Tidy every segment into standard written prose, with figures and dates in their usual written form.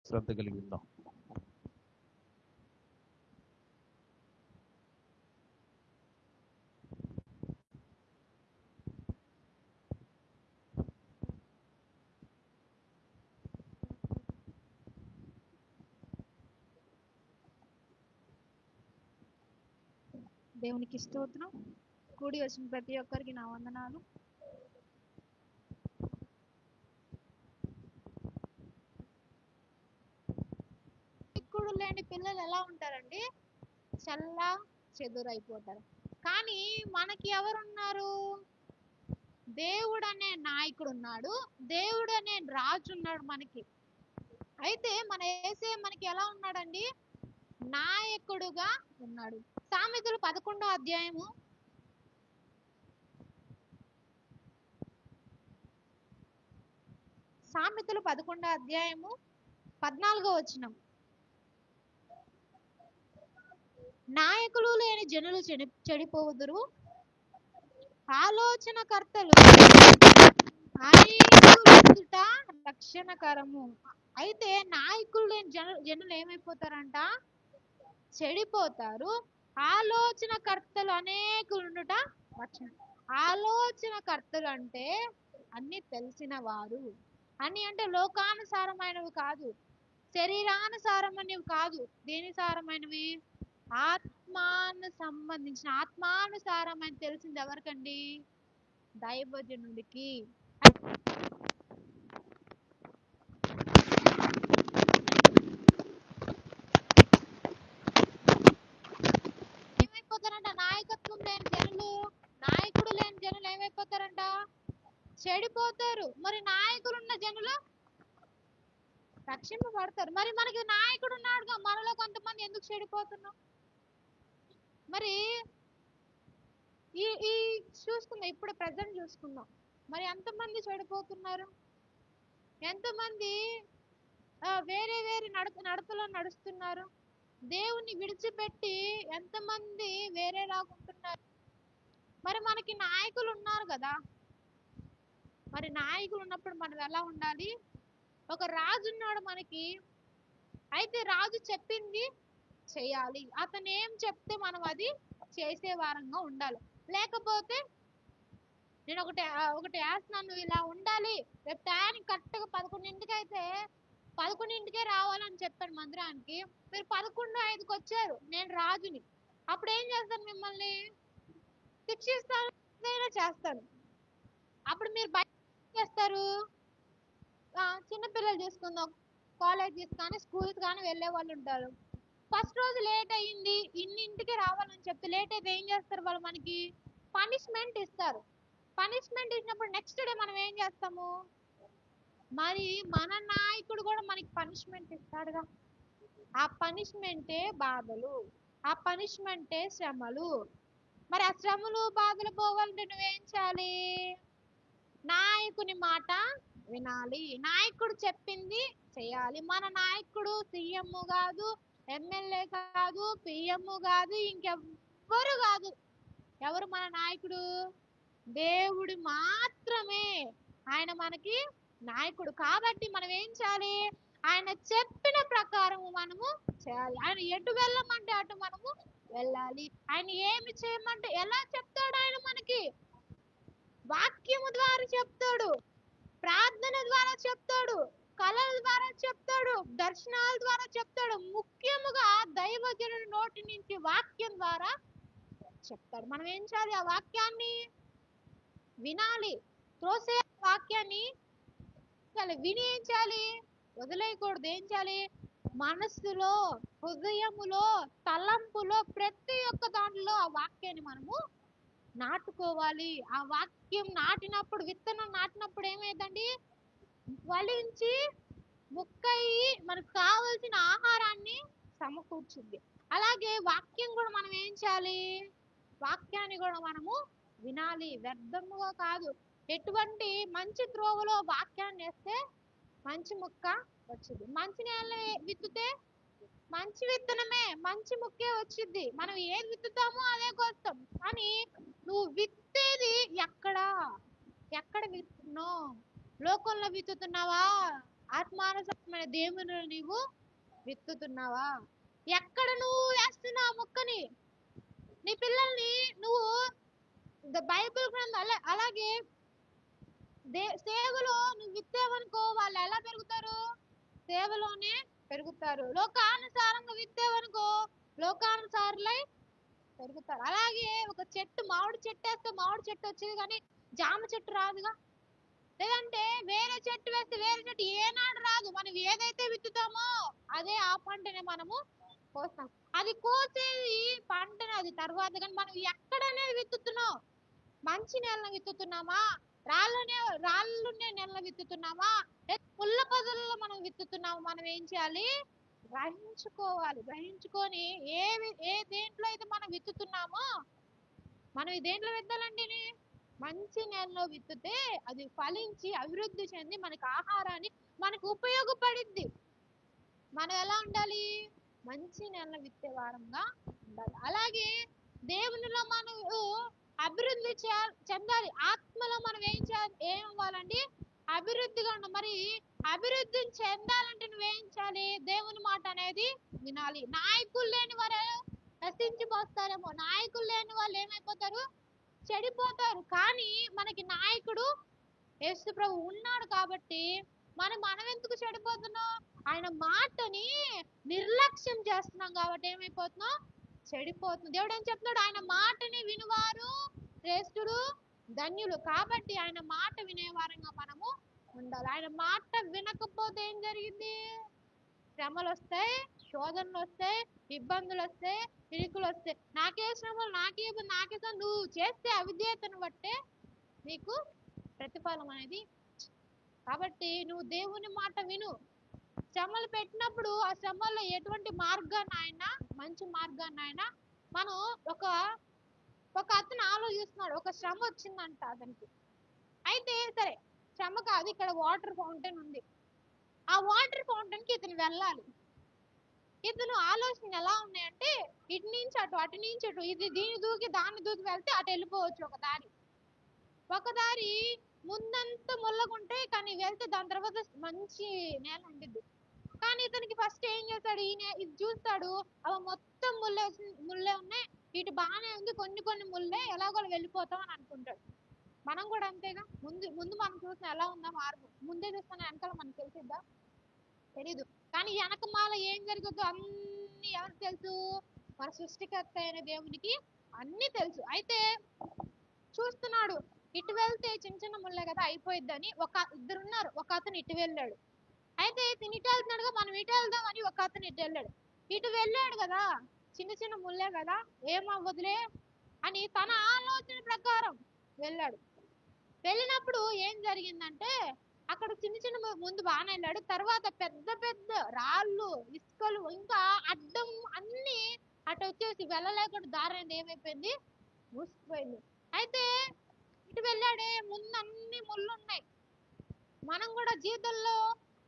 శ్రద్ధ కలిగి ఉందాం. దేవునికి స్తోత్రం. కూడి వచ్చిన ప్రతి ఒక్కరికి నా వందనాలు. ఇప్పుడు లేని పిల్లలు ఎలా ఉంటారండి? చల్లా చెదురైపోతారు. కానీ మనకి ఎవరున్నారు? దేవుడు అనే నాయకుడు ఉన్నాడు, దేవుడు అనే రాజు ఉన్నాడు మనకి. అయితే మన యేసయ్య మనకి ఎలా ఉన్నాడండి? నాయకుడుగా ఉన్నాడు. సామెతలు 11వ అధ్యాయము సామెతలు 11వ అధ్యాయము 14వ వచనం. నాయకులు లేని జనులు చెడిపోవుదురు, ఆలోచనకర్తలు అనేకుల రక్షణకరము. అయితే నాయకులు లేని జనులు ఏమైపోతారంట? చెడిపోతారు. ఆలోచనకర్తలు అనేకులుండుట రక్షణ. ఆలోచనకర్తలు అంటే అన్ని తెలిసిన వారు. అన్ని అంటే లోకానుసారమైనవి కాదు, శరీరానుసారమైనవి కాదు. దేని సారమైనవి? ఆత్మాను సంబంధించిన, ఆత్మానుసారమైన తెలిసింది ఎవరికండి? దైవజనుడికి. ఏమైపోతారంట? నాయకత్వం లేని జనులు, నాయకుడు లేని జనులు ఏమైపోతారంట? చెడిపోతారు. మరి నాయకులు ఉన్న జనులు రక్షింపబడతారు. మరి మనకి నాయకుడు ఉన్నాడుగా, మనలో కొంతమంది ఎందుకు చెడిపోతున్నాం? మరి ఈ చూసుకుందాం, ఇప్పుడు ప్రజెంట్ చూసుకుందాం. మరి ఎంతమంది చెడిపోతున్నారు? ఎంతమంది వేరే వేరే నడతలో నడుస్తున్నారు? దేవుని విడిచిపెట్టి ఎంతమంది వేరే రాకుంటున్నారు? మరి మనకి నాయకులు ఉన్నారు కదా. మరి నాయకులు ఉన్నప్పుడు మనం ఎలా ఉండాలి? ఒక రాజు ఉన్నాడు మనకి. అయితే రాజు చెప్పింది చేయాలి. అతను ఏం చెప్తే మనం అది చేసే వారంగా ఉండాలి. లేకపోతే నేను ఒకటి వేస్తున్నాను, ఇలా ఉండాలి, రేపు టయానికి కరెక్ట్గా 11ంటికి అయితే 11ంటికే రావాలని చెప్పాను మందిరానికి. మీరు 11:05కి వచ్చారు, నేను రాజుని. అప్పుడు ఏం చేస్తాను? మిమ్మల్ని శిక్షిస్తాను, ఏదైనా చేస్తాను. అప్పుడు మీరు బయట చేస్తారు. చిన్నపిల్లలు చూసుకుందాం, కాలేజెస్ కానీ స్కూల్స్ కానీ వెళ్ళే వాళ్ళు ఉంటారు. ఫస్ట్ రోజు లేట్ అయ్యింది, ఇన్నింటికి రావాలని చెప్తే లేట్ అయితే ఏం చేస్తారు? వాళ్ళు మనకి పనిష్మెంట్ ఇస్తారు. పనిష్మెంట్ ఇచ్చినప్పుడు నెక్స్ట్ డే మనం ఏం చేస్తాము? మరి మన నాయకుడు కూడా మనకి పనిష్మెంట్ ఇస్తాడుగా. ఆ పనిష్మెంటే బాధలు, ఆ పనిష్మెంటే శ్రమలు. మరి ఆ శ్రమలు బాధలు పోవాలంటే నువ్వేం చేయాలి? నాయకుని మాట వినాలి, నాయకుడు చెప్పింది చేయాలి. మన నాయకుడు సీఎం కాదు, ఎమ్మెల్యే కాదు, పిఎం కాదు, ఇంకెవ్వరు కాదు. ఎవరు మన నాయకుడు? దేవుడు మాత్రమే. ఆయన మనకి నాయకుడు. కాబట్టి మనం ఏం చేయాలి? ఆయన చెప్పిన ప్రకారం మనము చేయాలి. ఆయన ఎటు వెళ్ళమంటే అటు మనము వెళ్ళాలి. ఆయన ఏమి చేయమంటే, ఎలా చెప్తాడు ఆయన మనకి? వాక్యము ద్వారా చెప్తాడు, ప్రార్థన ద్వారా చెప్తాడు, కళల ద్వారా చెప్తాడు, దర్శనాల ద్వారా చెప్తాడు. ముఖ్యముగా దైవజనుడి నోటి నుంచి వాక్యం ద్వారా చెప్తాడు. మనం ఏం చేయాలి? ఆ వాక్యాన్ని వినాలి. త్రోసే వాక్యాన్ని విని ఏం చేయాలి? వదిలేయకూడదు. ఏం చేయాలి? మనస్సులో, హృదయములో, తలంపులో, ప్రతి ఒక్క దాంట్లో ఆ వాక్యాన్ని మనము నాటుకోవాలి. ఆ వాక్యం నాటినప్పుడు, విత్తనం నాటినప్పుడు ఏమైందండి? ఫలించి ముక్కయి మనకు కావలసిన ఆహారాన్ని సమకూర్చుద్ది. అలాగే వాక్యం కూడా మనం ఏం చేయాలి? వాక్యాన్ని కూడా మనము వినాలి, వ్యర్థముగా కాదు. ఎటువంటి మంచి త్రోవలో వాక్యాన్ని వేస్తే మంచి ముక్క వచ్చింది. మంచి నేల విత్తితే మంచి విత్తనమే, మంచి ముక్కే వచ్చింది. మనం ఏది విత్తుతామో అదే కోస్తాం. కానీ నువ్వు విత్తేది ఎక్కడ విత్తున్నావు? లోకంలో విత్తుతున్నావా? ఆత్మానుసారమైన దేవుని నీవు విత్తుతున్నావా? ఎక్కడ నువ్వు వేస్తున్నావు మొక్కని? నీ పిల్లల్ని నువ్వు బైబిల్ గ్రంథం అలాగే సేవలో నువ్వు విత్తేవనుకో వాళ్ళు ఎలా పెరుగుతారు? సేవలోనే పెరుగుతారు. లోకానుసారంగా విత్తేవనుకో లోకానుసారులై పెరుగుతారు. అలాగే ఒక చెట్టు మామిడి చెట్టు వేస్తే మామిడి చెట్టు వచ్చేది కానీ జామ చెట్టు రాదుగా. లేదంటే వేరే చెట్టు వేస్తే వేరే చెట్టు ఏనాడు రాదు. మనం ఏదైతే విత్తుతామో అదే ఆ పంటనే మనము కోస్తాం. అది కోసేది పంటనే అది తర్వాత. కానీ మనం ఎక్కడనే విత్తుతున్నాం? మంచి నేలను విత్తుతున్నామా? రాళ్ళున్నే నేలను విత్తుతున్నామా? పుల్ల పొదల్లో మనం విత్తుతున్నామా? మనం ఏం చేయాలి? గ్రహించుకొని ఏ దేంట్లో అయితే మనం విత్తుతున్నామో మనం దేంట్లో విత్తాలండి? మంచి నేలలో విత్తితే అది ఫలించి అభివృద్ధి చెంది మనకు ఆహారాన్ని మనకు ఉపయోగపడిద్ది. మనం ఎలా ఉండాలి? మంచి నేలలో విత్తే వారంగా ఉండాలి. అలాగే దేవునిలో మనం అభివృద్ధి చెందాలి. ఆత్మలో మనం ఏం అవ్వాలండి? అభివృద్ధిగా ఉండాలి. మరి అభివృద్ధి చెందాలంటే నువ్వేం చేయాలి? దేవుని మాట అనేది వినాలి. నాయకులు లేని వారు నశించిపోతారేమో. నాయకులు లేని వాళ్ళు ఏమైపోతారు? చెడిపోతారు. కానీ మనకి నాయకుడు యేసు ప్రభు ఉన్నాడు కాబట్టి మనం ఎందుకు చెడిపోతున్నాం? ఆయన మాటని నిర్లక్ష్యం చేస్తున్నాం కాబట్టి ఏమైపోతున్నాం? చెడిపోతున్నాం. దేవుడు ఏం చెప్తున్నాడు? ఆయన మాటని వినువారు శ్రేష్ఠుడు ధన్యులు. కాబట్టి ఆయన మాట వినేవారంగా మనము ఉండాలి. ఆయన మాట వినకపోతే ఏం జరిగింది? శ్రమలు వస్తాయి, శోధనలు వస్తాయి, ఇబ్బందులు వస్తాయి, ఇరుకులు వస్తాయి. నాకే శ్రమలు, నాకే నువ్వు చేస్తే అవిధేయతను బట్టే నీకు ప్రతిఫలం అనేది. కాబట్టి నువ్వు దేవుని మాట విను. శ్రమలు పెట్టినప్పుడు ఆ శ్రమల్లో ఎటువంటి మార్గాన్ని అయినా మంచి మార్గాన్ని అయినా మనం ఒక అతను ఆలోచిస్తున్నాడు. ఒక శ్రమ వచ్చిందంట అతనికి. అయితే సరే శ్రమ కాదు, ఇక్కడ వాటర్ ఫౌంటైన్ ఉంది. ఆ వాటర్ ఫౌంటైన్ కి ఇతను వెళ్ళాలి. ఇతను ఆలోచన ఎలా ఉన్నాయంటే ఇటు నుంచి అటు, అటు నుంచి అటు, ఇది దీన్ని దూకి దాన్ని దూకి వెళ్తే అటు వెళ్ళిపోవచ్చు. ఒక దారి ముందంతా ముళ్ళగుంటే కానీ వెళ్తే దాని తర్వాత మంచి నేల ఉండిద్ది. కానీ ఇతనికి ఫస్ట్ ఏం చేస్తాడు? ఇది చూస్తాడు, అవి మొత్తం ముళ్ళే ఉన్నాయి, ఇటు బాగానే ఉంది, కొన్ని ముళ్ళే, ఎలాగో వెళ్ళిపోతాం అని అనుకుంటాడు. మనం కూడా అంతేగా. ముందు మనం చూసిన ఎలా ఉందా మార్గం, ముందే చూస్తున్న వెనకాల మనకు తెలిసిద్దా? తెలీదు. కానీ వెనకమాల ఏం జరుగుతుందో అన్ని ఎవరికి తెలుసు? మన సృష్టికర్త అయిన దేవునికి అన్ని తెలుసు. అయితే చూస్తున్నాడు, ఇటు వెళ్తే చిన్న ముళ్ళే కదా అయిపోయిద్దని ఇద్దరున్నారు. ఒక అతను ఇటు వెళ్ళాడు. అయితే ఇతను ఇటు వెళ్తున్నాడుగా, మనం ఇటు వెళ్దామని ఒక అతను ఇటు వెళ్ళాడు. ఇటు వెళ్ళాడు కదా, చిన్న ముళ్ళే కదా ఏమవ్వదులే అని తన ఆలోచన ప్రకారం వెళ్ళాడు. వెళ్ళినప్పుడు ఏం జరిగిందంటే అక్కడ చిన్న ముందు బాగానే వెళ్ళాడు. తర్వాత పెద్ద పెద్ద రాళ్ళు, ఇసుకలు, ఇంకా అడ్డం అన్ని అటు వచ్చేసి వెళ్ళలేకుండా దారి అనేది ఏమైపోయింది? మూసిపోయింది. అయితే ఇటు వెళ్ళాడే, ముందు అన్ని ముళ్ళు ఉన్నాయి. మనం కూడా జీవితంలో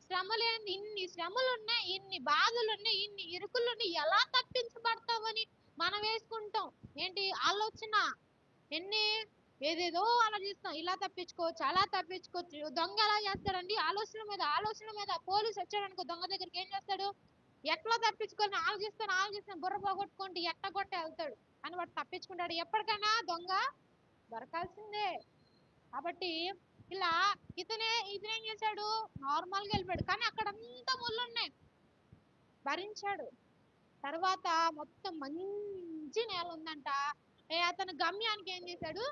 శ్రమలేని ఇన్ని శ్రమలు ఉన్నాయి, ఇన్ని బాధలు ఉన్నాయి, ఇన్ని ఇరుకులు ఉన్నాయి, ఎలా తప్పించబడతామని మనం వేసుకుంటాం. ఏంటి ఆలోచన? ఏదేదో ఆలోచిస్తాం. ఇలా తప్పించుకోవచ్చు, అలా తప్పించుకోవచ్చు. దొంగ ఎలా చేస్తాడండి? ఆలోచన మీద పోలీసు వచ్చాడనుకో దొంగ దగ్గరికి ఏం చేస్తాడు? ఎట్లా తప్పించుకొని ఆలోచిస్తాను బుర్ర పోగొట్టుకుంటే ఎట్టగొట్టే వెళ్తాడు అని వాడు తప్పించుకుంటాడు. ఎప్పటికైనా దొంగ దొరకాల్సిందే. కాబట్టి ఇలా ఇతనేం చేశాడు? నార్మల్గా వెళ్ళిపోయాడు. కానీ అక్కడంతా ముళ్ళున్నాయి, భరించాడు. తర్వాత మొత్తం మంచి నేల ఉందంట. అతని గమ్యానికి ఏం చేశాడు?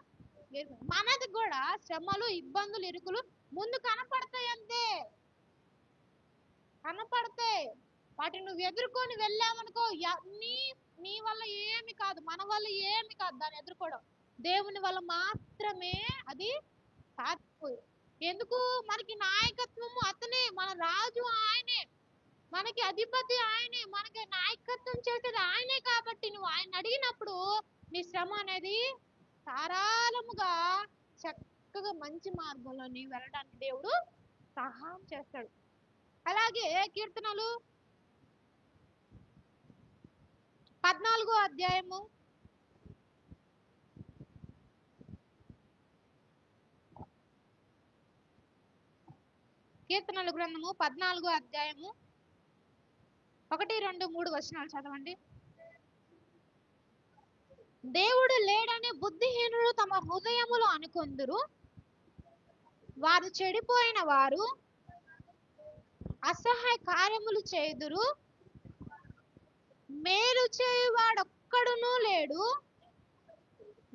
మనది కూడా శ్రమలు, ఇబ్బందులు, ఇరుకులు ముందు కనపడతాయి, అంతే కనపడతాయి. వాటిని నువ్వు ఎదుర్కొని వెళ్ళామనుకో నీ వల్ల ఏమి కాదు, మన వల్ల ఏమి కాదు. దాన్ని ఎదుర్కోవడం దేవుని వల్ల మాత్రమే అది సాధ్యం. ఎందుకు? మనకి నాయకత్వము అతనే, మన రాజు ఆయనే, మనకి అధిపతి ఆయనే, మనకి నాయకత్వం చేసేది ఆయనే. కాబట్టి నువ్వు ఆయన అడిగినప్పుడు నీ శ్రమ అనేది ధారాళముగా చక్కగా మంచి మార్గంలో నీవు వెళ్ళడానికి దేవుడు సహాయం చేస్తాడు. అలాగే కీర్తనలు 14వ అధ్యాయము 14 కీర్తనల గ్రంథము 14వ అధ్యాయము 1, 2, 3 వచనాలు చదవండి. దేవుడు లేడని బుద్ధిహీనులు తమ హృదయములో అనుకొందురు. వారు చెడిపోయిన వారు అసహ్య కార్యములు చేయుదురు. మేలు చేయువాడొక్కడునూ లేడు.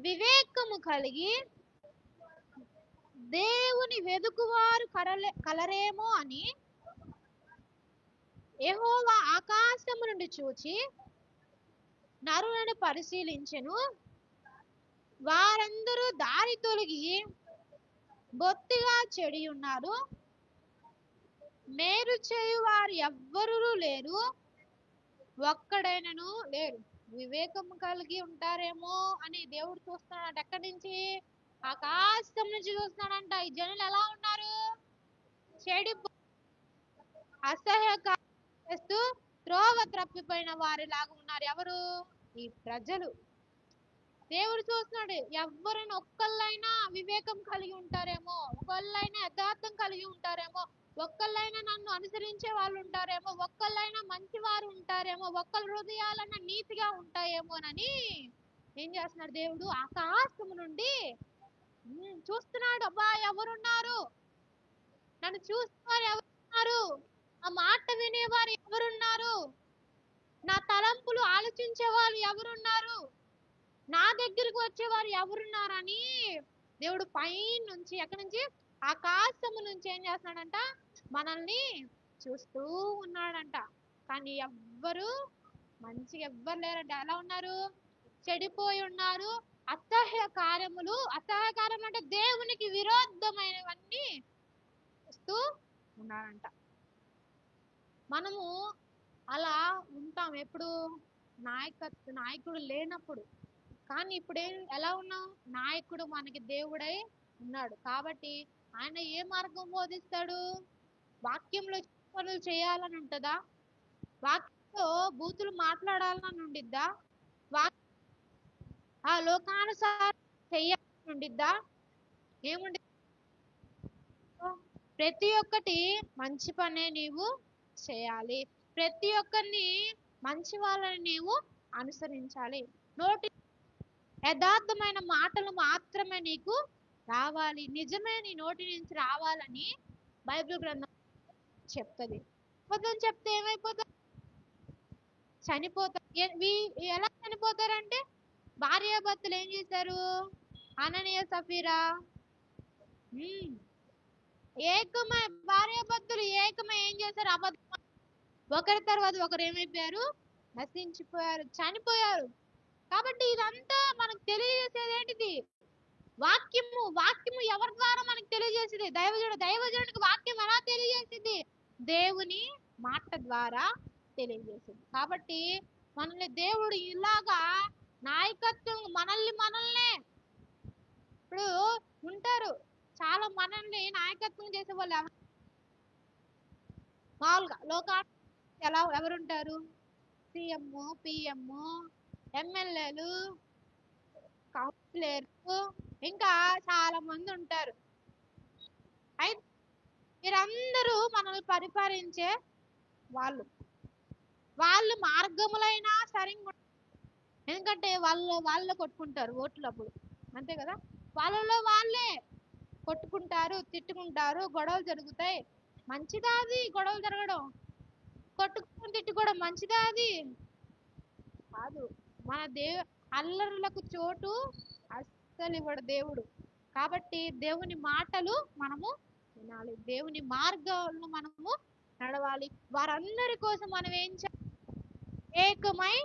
వివేకము కలిగి దేవుని వెదుకువారు కలరేమో అని యెహోవా ఆకాశము నుండి చూచి నరులను పరిశీలించెను. వారందరూ దారి తొలగి బొత్తిగా చెడి ఉన్నారు. మేలు చేయువారు ఎవ్వరూ లేరు, ఒక్కడైనను లేరు. వివేకము కలిగి ఉంటారేమో అని దేవుడు చూస్తున్నాడు. ఎక్కడి నుంచి? ఆకాశం నుంచి చూస్తున్నాడంట. ఈ జనులు ఎలా ఉన్నారు? చెడి అసహ్య చేస్తూ త్రోవ త్రప్పిపోయిన వారిలాగా ఉన్నారు. ఎవరు? ఈ ప్రజలు. దేవుడు చూస్తున్నాడు, ఎవరైనా ఒక్కళ్ళైనా వివేకం కలిగి ఉంటారేమో, ఒక్కళ్ళైనా యథార్థం కలిగి ఉంటారేమో, ఒక్కళ్ళైనా నన్ను అనుసరించే వాళ్ళు ఉంటారేమో, ఒక్కళ్ళైనా మంచి వారు ఉంటారేమో, ఒక్కళ్ళ హృదయాలన్నా నీతిగా ఉంటాయేమోనని ఏం చేస్తున్నాడు దేవుడు? ఆకాశము నుండి చూస్తున్నాడు. అబ్బా, ఎవరున్నారు? నన్ను చూస్తున్నారు ఎవరున్నారు? ఆ మాట వినేవారు ఎవరున్నారు? నా తలంపులు ఆలోచించే వాళ్ళు ఎవరున్నారు? నా దగ్గరకు వచ్చేవారు ఎవరున్నారని దేవుడు పైన నుంచి, ఎక్కడి నుంచి? ఆకాశము నుంచి ఏం చేస్తున్నాడంట? మనల్ని చూస్తూ ఉన్నాడంట. కానీ ఎవ్వరు మంచిగా ఎవ్వరు లేరంట. ఎలా ఉన్నారు? చెడిపోయి ఉన్నారు. అసహ్య కార్యములు అంటే దేవునికి విరోధమైనవన్నీ చేస్తూ ఉన్నారంట. మనము అలా ఉంటాం ఎప్పుడు? నాయకుడు లేనప్పుడు. కానీ ఇప్పుడు ఎలా ఉన్నాం? నాయకుడు మనకి దేవుడై ఉన్నాడు కాబట్టి ఆయన ఏ మార్గం బోధిస్తాడు? వాక్యంలో పనులు చేయాలని ఉంటుందా? వాక్యంలో బూతులు మాట్లాడాలని ఉండిద్దా? ఆ లోకానుసారం చెయ్యాలని ఉండిద్దా? ఏముండి? ప్రతి ఒక్కటి మంచి పనే నీవు చేయాలి. ప్రతి ఒక్కరిని మంచి వాళ్ళని నీవు అనుసరించాలి. నోటి యథార్థమైన మాటలు మాత్రమే నీకు రావాలి. నిజమే నీ నోటి నుంచి రావాలని బైబిల్ గ్రంథం చెప్తుంది. అబద్ధం చెప్తే ఏమైపోతారు? చనిపోతారు. ఎలా చనిపోతారంటే, భార్యాభర్తలు ఏం చేశారు? అననీయ సఫీరా ఏకమై భార్యాభర్తలు ఏకమై ఏం చేశారు? అబద్ధం. ఒకరి తర్వాత ఒకరు ఏమైపోయారు? నశించిపోయారు, చనిపోయారు. కాబట్టి ఇదంతా మనకు తెలియజేసేది ఏంటిది? వాక్యము ఎవరి ద్వారా మనకు తెలియజేసింది? దైవజనుడికి వాక్యం ఎలా తెలియజేసింది? దేవుని మాట ద్వారా తెలియజేసింది. కాబట్టి మనల్ని దేవుడు ఇలాగా నాయకత్వం మనల్నే ఇప్పుడు ఉంటారు చాలా మనల్ని నాయకత్వం చేసే వాళ్ళు మామూలుగా ఎవరుంటారు? సీఎం, పిఎం, ఎమ్మెల్యేలు, కౌన్సిలర్లు, ఇంకా చాలా మంది ఉంటారు. అయితే వీరందరూ మనల్ని పరిపాలించే వాళ్ళు మార్గములైనా సరిగ్గా, ఎందుకంటే వాళ్ళే కొట్టుకుంటారు ఓట్లప్పుడు, అంతే కదా? వాళ్ళలో వాళ్ళే కొట్టుకుంటారు, తిట్టుకుంటారు, గొడవలు జరుగుతాయి. మంచిదా అది? గొడవలు జరగడం, కొట్టుకుని తిట్టుకోవడం మంచిదా? అది కాదు. మన అల్లరులకు చోటు అస్సలు ఇవ్వడు దేవుడు. కాబట్టి దేవుని మాటలు మనము వినాలి, దేవుని మార్గాలను మనము నడవాలి. వారందరి కోసం మనం ఏం ఏకమై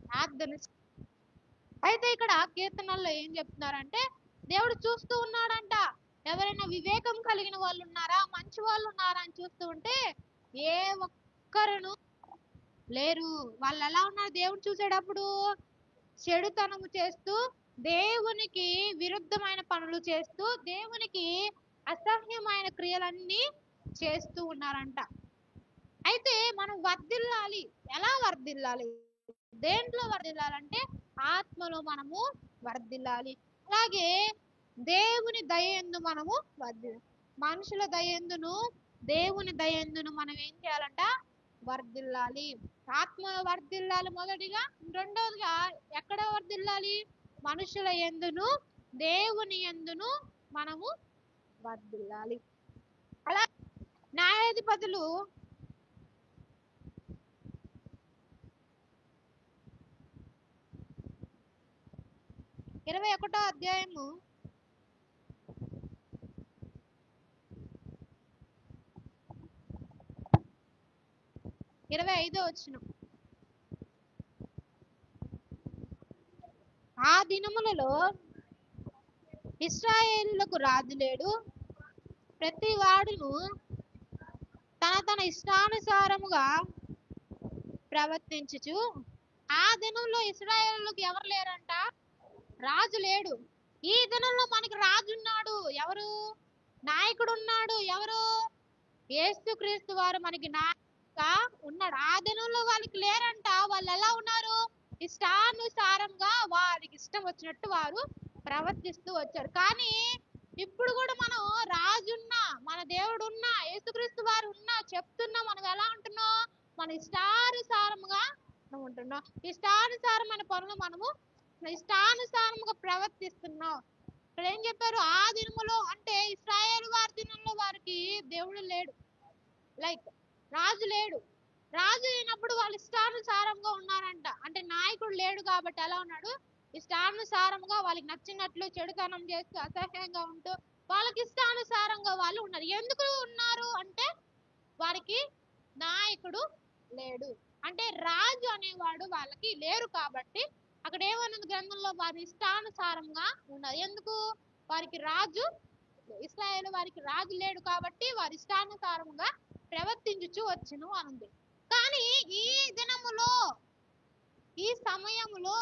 ప్రార్థన. అయితే ఇక్కడ కీర్తనల్లో ఏం చెప్తున్నారంటే, దేవుడు చూస్తూ ఉన్నాడంట. ఎవరైనా వివేకం కలిగిన వాళ్ళు ఉన్నారా, మంచి వాళ్ళు ఉన్నారా అని చూస్తూ ఉంటే ఏ ఒక్కరును లేరు. వాళ్ళు ఎలా ఉన్నారు దేవుడు చూసేటప్పుడు? చెడుతనము చేస్తూ, దేవునికి విరుద్ధమైన పనులు చేస్తూ, దేవునికి అసహ్యమైన క్రియలన్నీ చేస్తూ ఉన్నారంట. అయితే మనం వర్ధిల్లాలి. ఎలా వర్ధిల్లాలి? దేంట్లో వర్ధిల్లాలంటే ఆత్మలో మనము వర్ధిల్లాలి. అలాగే దేవుని దయందు మనము మనుషుల దయందును దేవుని దయందును మనం ఏం చేయాలంట? వర్ధిల్లాలి. ఆత్మ వర్ధిల్లాలి మొదటిగా. రెండవదిగా ఎక్కడ వర్ధిల్లాలి? మనుషుల యందును దేవుని యందును మనము వర్ధిల్లాలి. అలా న్యాయాధిపతులు 21వ అధ్యాయము 25వ వచనం. ఆ దినములలో ఇశ్రాయేలులకు రాజు లేడు, ప్రతి వాడును తన ఇష్టానుసారముగా ప్రవర్తించుచు. ఆ దినంలో ఇశ్రాయేలులకు ఎవరు లేరంట? రాజు లేడు. ఈ దినంలో మనకి రాజు ఉన్నాడు. ఎవరు? నాయకుడు ఉన్నాడు. ఎవరు? యేసుక్రీస్తు వారు మనకి నాయకుడుగా ఉన్నాడు. ఆ దినంలో వాళ్ళకి లేరంట. వాళ్ళు ఎలా ఉన్నారు? ఇష్టానుసారంగా వారికి ఇష్టం వచ్చినట్టు వారు ప్రవర్తిస్తూ వచ్చారు. కానీ ఇప్పుడు కూడా మనం రాజున్నా, మన దేవుడు ఉన్నా, యేసుక్రీస్తు వారు ఉన్నా చెప్తున్నా మనం ఎలా ఉంటున్నాం? మన ఇష్టానుసారముగా మనం ఉంటున్నాం. ఇష్టానుసారమైన పనులు మనము ఇష్టానుసారముగా ప్రవర్తిస్తున్నాం. ఇక్కడ ఏం చెప్పారు? ఆ దినములో అంటే ఇశ్రాయేలు వారి దినంలో వారికి దేవుడు లేడు, లైక్ రాజు లేడు. రాజు అయినప్పుడు వాళ్ళు ఇష్టానుసారంగా ఉన్నారంట. అంటే నాయకుడు లేడు కాబట్టి ఎలా ఉన్నాడు? ఇష్టానుసారంగా వాళ్ళకి నచ్చినట్లు చెడుతనం చేస్తూ అసహ్యంగా ఉంటూ వాళ్ళకి ఇష్టానుసారంగా వాళ్ళు ఉన్నారు. ఎందుకు ఉన్నారు అంటే వారికి నాయకుడు లేడు. అంటే రాజు అనేవాడు వాళ్ళకి లేరు కాబట్టి అక్కడ ఏమన్నది గ్రంథంలో? వారి ఇష్టానుసారంగా ఉన్నారు. ఎందుకు? వారికి రాజు, ఇశ్రాయేలు వారికి రాజు లేడు కాబట్టి వారి ఇష్టానుసారంగా ప్రవర్తించుచు వచ్చును అనుంది. కానీ ఈ దినములో, ఈ సమయములో,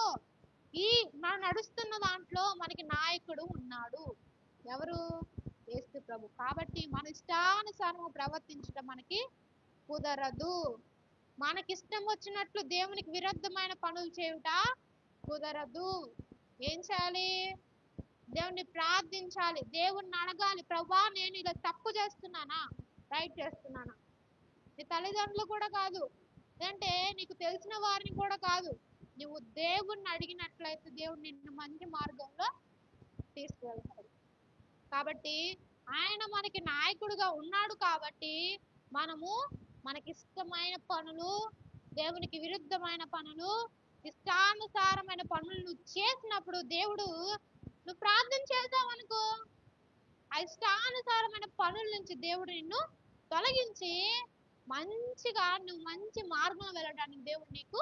ఈ మనం నడుస్తున్న దాంట్లో మనకి నాయకుడు ఉన్నాడు. ఎవరు? యేసు ప్రభు. కాబట్టి మన ఇష్టానుసారము ప్రవర్తించడం మనకి కుదరదు. మనకిష్టం వచ్చినట్లు దేవునికి విరుద్ధమైన పనులు చేయుట కుదరదు. ఏం చేయాలి? దేవుణ్ణి ప్రార్థించాలి, దేవుణ్ణి అడగాలి. ప్రభా, నేను ఇలా తప్పు చేస్తున్నానా, రైట్ చేస్తున్నానా? నీ తల్లిదండ్రులు కూడా కాదు, అంటే నీకు తెలిసిన వారిని కూడా కాదు, నువ్వు దేవుణ్ణి అడిగినట్లయితే దేవుడు నిన్ను మంచి మార్గంలో తీసుకువెళ్తాడు. కాబట్టి ఆయన మనకి నాయకుడుగా ఉన్నాడు కాబట్టి మనము మనకిష్టమైన పనులు, దేవునికి విరుద్ధమైన పనులు, ఇష్టానుసారమైన పనులు నువ్వు చేసినప్పుడు దేవుడు, నువ్వు ప్రార్థన చేసావనుకో, ఆ ఇష్టానుసారమైన పనుల నుంచి దేవుడు నిన్ను తొలగించి మంచిగా నువ్వు మంచి మార్గంలో వెళ్ళడానికి దేవుడు నీకు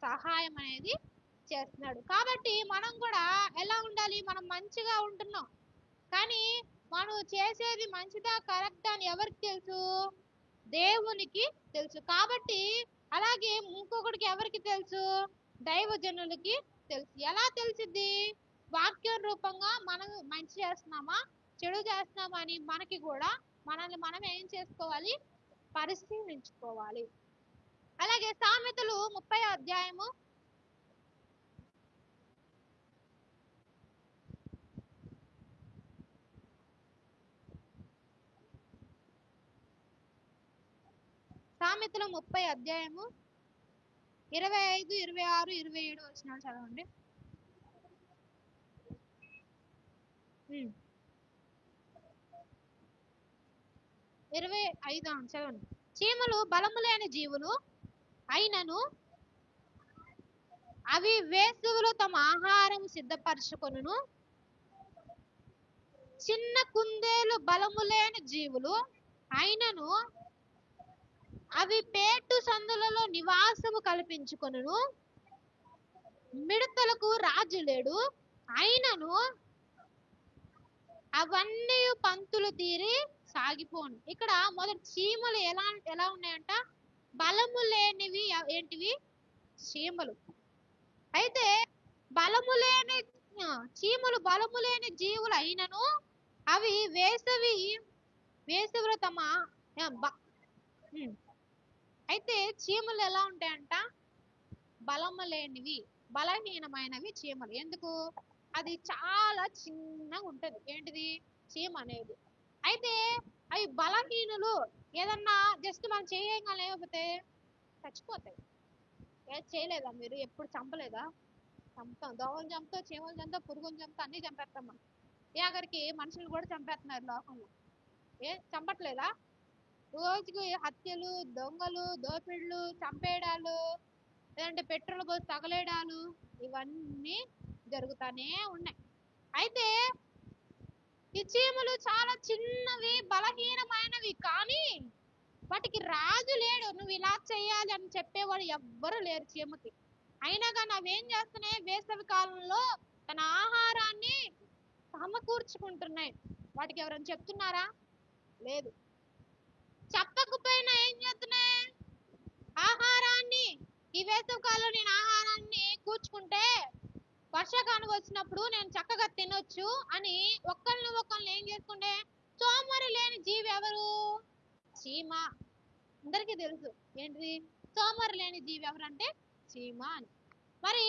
సహాయం అనేది చేస్తున్నాడు. కాబట్టి మనం కూడా ఎలా ఉండాలి? మనం మంచిగా ఉంటున్నాం కానీ మనం చేసేది మంచిదా కరెక్టా అని ఎవరికి తెలుసు? దేవునికి తెలుసు. కాబట్టి అలాగే ఇంకొకటికి ఎవరికి తెలుసు? దైవజనులకి తెలుసు. ఎలా తెలిసిద్ది? వాక్యం రూపంగా మనం మంచి చేస్తున్నామా చెడు చేస్తున్నామా అని మనకి కూడా మనల్ని మనం ఏం చేసుకోవాలి? పరిశీలించుకోవాలి. అలాగే సామెతలు 30వ అధ్యాయము 30 అధ్యాయము 25, 26, 27 వచనాలు చదవండి. 25 చదవండి. చీమలు బలము లేని జీవులు అయినను అవి వేసవిలో తమ ఆహారం సిద్ధపరచుకొనును. చిన్న కుందేలు బలము లేని జీవులు అయినను అవి పేటు సందులలో నివాసము కల్పించుకొనును. మిడతలకు రాజు లేడు, అయినను అవన్నీ పంతులు తీరి సాగిపోను. ఇక్కడ మొదటి చీమలు ఎలా ఉన్నాయంట? బలము లేనివి. ఏంటివి? చీమలు. అయితే బలము లేని చీమలు బలము లేని జీవులు అయినను అవి వేసవిలో తమ అయితే చీమలు ఎలా ఉంటాయంట? బలము లేనివి, బలహీనమైనవి చీమలు. ఎందుకు? అది చాలా చిన్నగా ఉంటది. ఏంటిది? చీమ అనేది. అయితే అవి బలహీనులు, ఏదన్నా జస్ట్ మనం చేయగా లేకపోతే చచ్చిపోతాయి. ఏది చేయలేదా మీరు? ఎప్పుడు చంపలేదా? చంపుతాం. దోమలు చంపుతాం, చీమలు చంపుతాం, పురుగులు చంపుతాం, అన్ని చంపేస్తాం మనం. ఆఖరికి మనుషులు కూడా చంపేస్తున్నారు లోకంలో. చంపట్లేదా? రోజుకి హత్యలు, దొంగలు, దోపిళ్ళు, చంపేయడాలు, లేదంటే పెట్రోల్ పోసి తగలేయడాలు, ఇవన్నీ జరుగుతానే ఉన్నాయి. అయితే ఈ చీమలు చాలా చిన్నవి, బలహీనమైనవి, కానీ వాటికి రాజు లేడు. నువ్వు ఇలా చేయాలి అని చెప్పేవాడు ఎవ్వరు లేరు చీమకి. అయినా కానీ అవేం చేస్తున్నాయి? వేసవి కాలంలో తన ఆహారాన్ని సమకూర్చుకుంటున్నాయి. వాటికి ఎవరైనా చెప్తున్నారా? లేదు. చెప్పకపోయినా ఏం చేస్తున్నాయి? ఆహారాన్ని, ఈ వేసవి కాలంలో నేను ఆహారాన్ని కూర్చుకుంటే వర్షాకాలం వచ్చినప్పుడు నేను చక్కగా తినొచ్చు అని ఒకళ్ళని ఏం చేసుకుంటే, సోమరి లేని జీవి ఎవరు? చీమ. అందరికీ తెలుసు ఏంటిది సోమరి లేని జీవి ఎవరంటే చీమ అని. మరి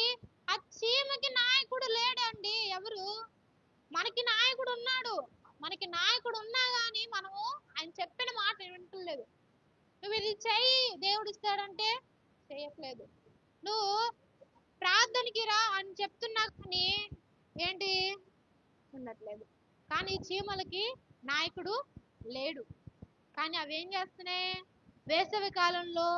ఆ చీమకి నాయకుడు లేడండి. ఎవరు? మనకి నాయకుడు ఉన్నాడు. మనకి నాయకుడు ఉన్నా గానీ మనము ఆయన చెప్పిన మాట వింటలేదు. నువ్వు ఇది చెయ్యి, దేవుడు ఇస్తాడంటే చేయట్లేదు. నువ్వు ప్రార్థనకి రా అని చెప్తున్నా కానీ ఏంటి ఉండట్లేదు. కానీ చీమలకి నాయకుడు లేడు. కానీ అవి ఏం చేస్తున్నాయి? వేసవి కాలంలో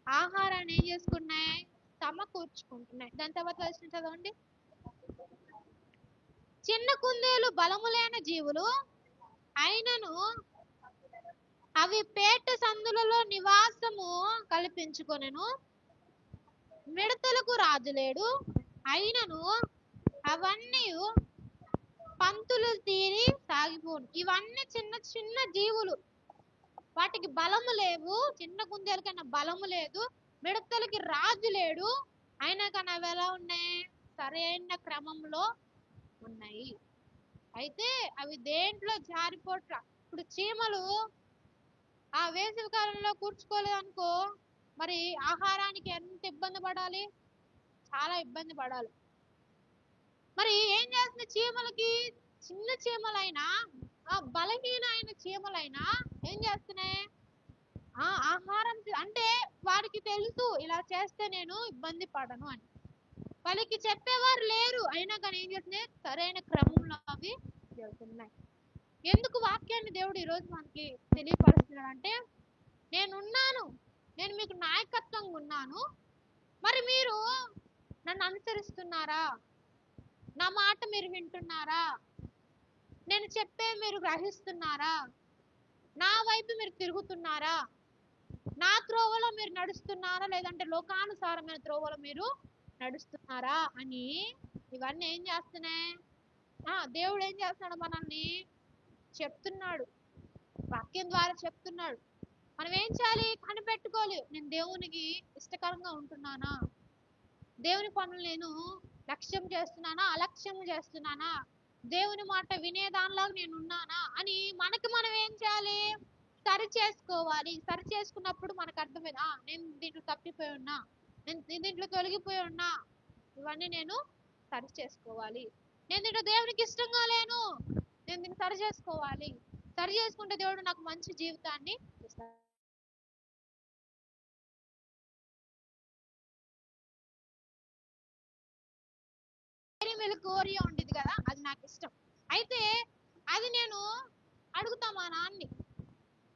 ఆహారాన్ని ఏం చేసుకున్నాయి? సమకూర్చుకుంటున్నాయి. దాని తర్వాత వచ్చిన చదవండి. చిన్న కుందేలు బలము లేని జీవులు అయినను అవి పేట సందులలో నివాసము కల్పించుకొనెను. మిడతలకు రాజు లేడు, అయినను అవన్నీ పంతులు తీరి సాగిపోను. ఇవన్నీ చిన్న చిన్న జీవులు, వాటికి బలము లేవు. చిన్న కుందేలకైనా బలము లేదు, మిడతలకి రాజు లేడు, అయినా కానీ అవి ఎలా ఉన్నాయి? సరైన క్రమంలో ఉన్నాయి. అయితే అవి దేంట్లో జారిపోట్ల. ఇప్పుడు చీమలు ఆ వేసవి కాలంలో కూర్చుకోలేదు అనుకో, మరి ఆహారానికి ఎంత ఇబ్బంది పడాలి? చాలా ఇబ్బంది పడాలి. మరి ఏం చేస్తుంది? చీమలకి చిన్న చీమలైనా, ఆ బలహీనమైన చీమలైనా ఏం చేస్తున్నాయి? ఆహారం అంటే వారికి తెలుసు ఇలా చేస్తే నేను ఇబ్బంది పడను అని. వాళ్ళకి చెప్పేవారు లేరు, అయినా కానీ ఏం చేస్తున్నాయి? సరైన క్రమంలో అవి జరుగుతున్నాయి. ఎందుకు వాక్యాన్ని దేవుడు ఈరోజు మనకి తెలియపరుస్తున్నాడు అంటే, నేనున్నాను, నేను మీకు నాయకత్వంగా ఉన్నాను, మరి మీరు నన్ను అనుసరిస్తున్నారా? నా మాట మీరు వింటున్నారా? నేను చెప్పే మీరు గ్రహిస్తున్నారా? నా వైపు మీరు తిరుగుతున్నారా? నా త్రోవలో మీరు నడుస్తున్నారా, లేదంటే లోకానుసారమైన త్రోవలో మీరు నడుస్తున్నారా అని ఇవన్నీ ఏం చేస్తున్నాయి? దేవుడు ఏం చేస్తున్నాడు? మనల్ని చెప్తున్నాడు, వాక్యం ద్వారా చెప్తున్నాడు. మనం ఏం చేయాలి? కనిపెట్టుకోవాలి. నేను దేవునికి ఇష్టకరంగా ఉంటున్నానా? దేవుని పనులు నేను లక్ష్యం చేస్తున్నానా, అలక్ష్యం చేస్తున్నానా? దేవుని మాట వినేదానిలాగా నేను ఉన్నానా అని మనకి మనం ఏం చేయాలి? సరి చేసుకోవాలి. సరి చేసుకున్నప్పుడు మనకు అర్థమైంది, నేను దీంట్లో తప్పిపోయి ఉన్నా, నేను దీంట్లో తొలగిపోయి ఉన్నా, ఇవన్నీ నేను సరి చేసుకోవాలి. నేను దీంట్లో దేవునికి ఇష్టంగా లేను, నేను దీన్ని సరి చేసుకోవాలి. సరి చేసుకుంటే దేవుడు నాకు మంచి జీవితాన్ని ఇస్తాడు. మిల్క్ ఓరియో ఉండేది కదా, అది నాకు ఇష్టం. అయితే అది నేను అడుగుతా మా నాన్ని.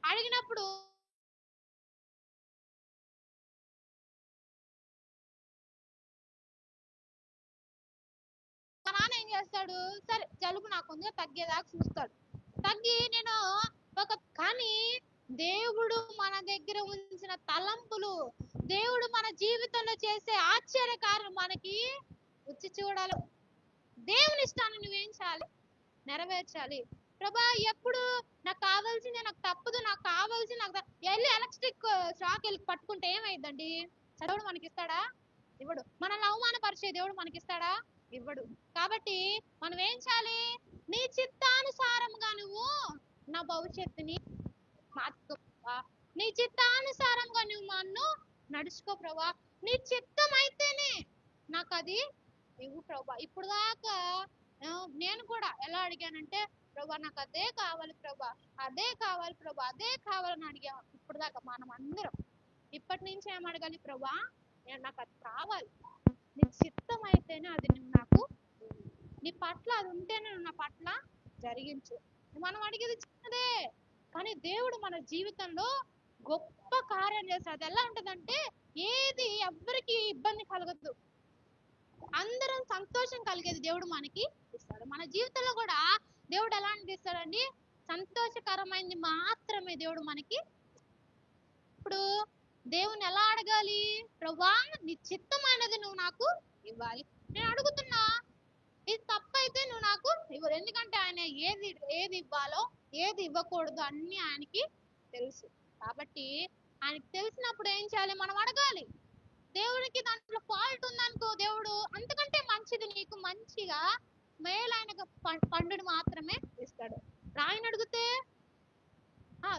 అడిగినప్పుడు మా నాన్న ఏం చేస్తాడు? సరే జలుబు నాకు కొంచెం తగ్గేదాకా చూస్తాడు. తగ్గి నేను కానీ దేవుడు మన దగ్గర ఉంచిన తలంపులు, దేవుడు మన జీవితంలో చేసే ఆశ్చర్యకార్యం మనకి రుచి చూడాలి. దేవుని ఇష్టాన్ని నువ్వేం చేయాలి? నెరవేర్చాలి. ప్రభా ఎప్పుడు నాకు కావాల్సింది నాకు తప్పదు, నాకు కావాల్సింది నాకు వెళ్ళి ఎలక్ట్రిక్ షాక్ వెళ్ళి పట్టుకుంటే ఏమైందండి? దేవుడు మనకిస్తాడా? ఇవ్వడు. మనల్ని అవమానపరిచే దేవుడు మనకిస్తాడా? ఇవ్వడు. కాబట్టి మనం ఏం చేయాలి? నీ చిత్తానుసారంగా నువ్వు నా భవిష్యత్తుని మార్చుకో ప్రభా. నీ చిత్తానుసారంగా నువ్వు నన్ను నడుచుకో ప్రభా. నీ చిత్తం అయితేనే నాకు అది ఇవ్వు ప్రభా. ఇప్పుడు దాకా నేను కూడా ఎలా అడిగానంటే, ప్రభా నాకు అదే కావాలి ప్రభా, అదే కావాలి ప్రభా, అదే కావాలని అడిగాం ఇప్పుడు దాకా మనం అందరం. ఇప్పటి నుంచి ఏం అడగాలి? ప్రభా నాకు అది కావాలి, నీ చిత్తం అయితేనే అది నువ్వు నాకు, నీ పట్ల అది ఉంటేనే నువ్వు నా పట్ల జరిగించు. మనం అడిగేది చిన్నదే, కానీ దేవుడు మన జీవితంలో గొప్ప కార్యం చేస్తాడు. అది ఎలా ఉంటదంటే ఏది ఎవ్వరికి ఇబ్బంది కలగదు, అందరం సంతోషం కలిగేది దేవుడు మనకి ఇస్తాడు. మన జీవితంలో కూడా దేవుడు ఎలాంటిది ఇస్తాడండి? సంతోషకరమైనది మాత్రమే దేవుడు మనకి. ఇప్పుడు దేవుని ఎలా అడగాలి? ప్రభా నీ చిత్తమైనది నువ్వు నాకు ఇవ్వాలి. నేను అడుగుతున్నా, ఇది తప్పైతే నువ్వు నాకు ఇవ్వరు. ఎందుకంటే ఆయన ఏది ఏది ఇవ్వాలో ఏది ఇవ్వకూడదు అన్ని ఆయనకి తెలుసు. కాబట్టి ఆయనకి తెలిసినప్పుడు ఏం చేయాలి? మనం అడగాలి. దేవుడికి దాంట్లో ఫాల్ట్ ఉందనుకో, దేవుడు అంతకంటే మంచిది నీకు మంచిగా మేలైన పండుని మాత్రమే ఇస్తాడు. రాయిని అడిగితే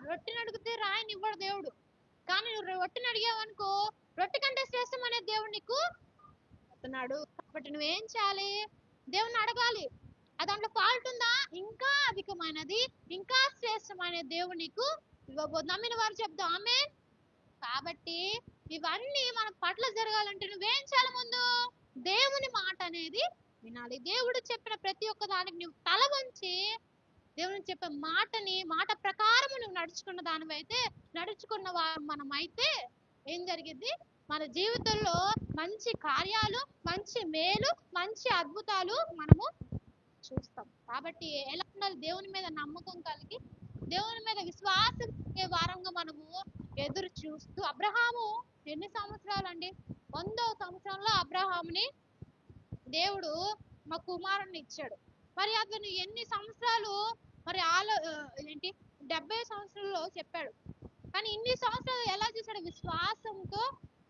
రొట్టెని అడిగితే రాయిని ఇవ్వడు దేవుడు. కానీ నువ్వు రొట్టెని అడిగావనుకో, రొట్టె కంటే శ్రేష్టమనే దేవుడు నీకు ఇస్తున్నాడు. కాబట్టి నువ్వేం చేయాలి? దేవుని అడగాలి. దాంట్లో ఫాల్ట్ ఉందా? ఇంకా అధికమైనది, ఇంకా శ్రేష్టమైన దేవుడు నీకు ఇవ్వబోదు. నమ్మిన వారు చెప్తాం ఆమేన్. కాబట్టి ఇవన్నీ మన పట్ల జరగాలంటే నువ్వేం చేయాలి? ముందు దేవుని మాట అనేది వినాలి. దేవుడు చెప్పిన ప్రతి ఒక్క దానికి నువ్వు తల వంచి దేవుని చెప్పే మాట ప్రకారం నువ్వు నడుచుకున్న దానివైతే, నడుచుకున్న వారు మనమైతే ఏం జరిగింది? మన జీవితంలో మంచి కార్యాలు, మంచి మేలు, మంచి అద్భుతాలు మనము చూస్తాం. కాబట్టి ఎలా ఉండాలి? దేవుని మీద నమ్మకం కలిగి, దేవుని మీద విశ్వాసం వారంగా మనము ఎదురు చూస్తూ. అబ్రహాము ఎన్ని సంవత్సరాలండి? 100వ సంవత్సరంలో అబ్రహాముని దేవుడు మా కుమారుని ఇచ్చాడు. మరి అతను ఎన్ని సంవత్సరాలు మరి ఏంటి 70 సంవత్సరాల్లో చెప్పాడు. కానీ ఇన్ని సంవత్సరాలు ఎలా చూశాడు? విశ్వాసంతో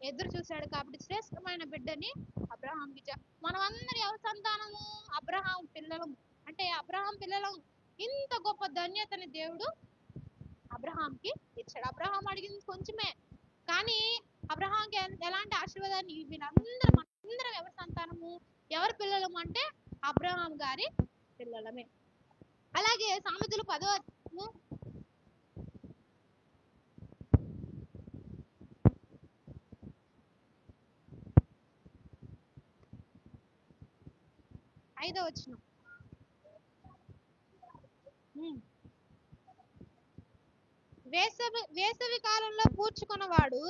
ఎదురు చూశాడు. కాబట్టి శ్రేష్టమైన బిడ్డని అబ్రహాంకి ఇచ్చాడు. మనం అందరి ఎవరి సంతానము? అబ్రహాం పిల్లలం. అంటే అబ్రహాం పిల్లలం. ఇంత గొప్ప ధన్యతని దేవుడు అబ్రహాంకి ఇచ్చాడు. అబ్రహాం అడిగింది కొంచెమే, కానీ అబ్రహాంకి ఎలాంటి ఆశీర్వాదాన్ని? మనందరం ఎవరి సంతానము, ఎవరి పిల్లలము అంటే అబ్రహాం గారి పిల్లలమే. అలాగే సామెతలు 10వ అధ్యాయము 5వ వచనం. వేసవి కాలంలో కూర్చుకున్నవాడు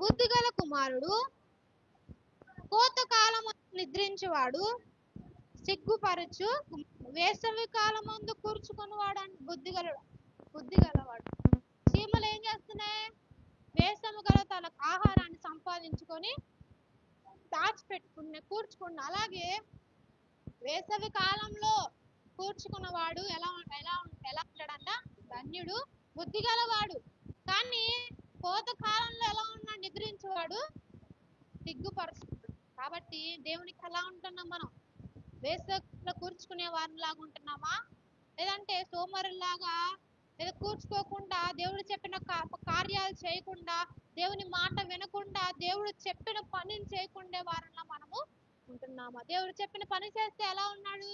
బుద్ధిగల కుమారుడు, కోత కాలం నిద్రించేవాడు సిగ్గుపరచు. వేసవి కాలం ముందు కూర్చుకున్నవాడు అంటే బుద్ధిగలవాడు. చీమలు ఏం చేస్తున్నాయి? వేసవి గల తన ఆహారాన్ని సంపాదించుకొని కూర్చుకున్న. అలాగే వేసవి కాలంలో కూర్చుకున్నవాడు ఎలా ఉంటాడంట? ధన్యుడు, బుద్ధిగలవాడు. కానీ కోత కాలంలో ఎలా ఉన్నాడు? నిద్రించేవాడు సిగ్గుపరుచుడు. కాబట్టి దేవునికి ఎలా ఉంటున్నాం మనం? వేసవిలో కూర్చుకునే వారిలాగా ఉంటున్నామా? లేదంటే సోమరులాగా లేదా కూర్చుకోకుండా, దేవుడు చెప్పిన కార్యాలు చేయకుండా, దేవుని మాట వినకుండా, దేవుడు చెప్పిన పనిని చేయకుండా వారిలా మనము ఉంటున్నామా? దేవుడు చెప్పిన పని చేస్తే ఎలా ఉన్నాడు?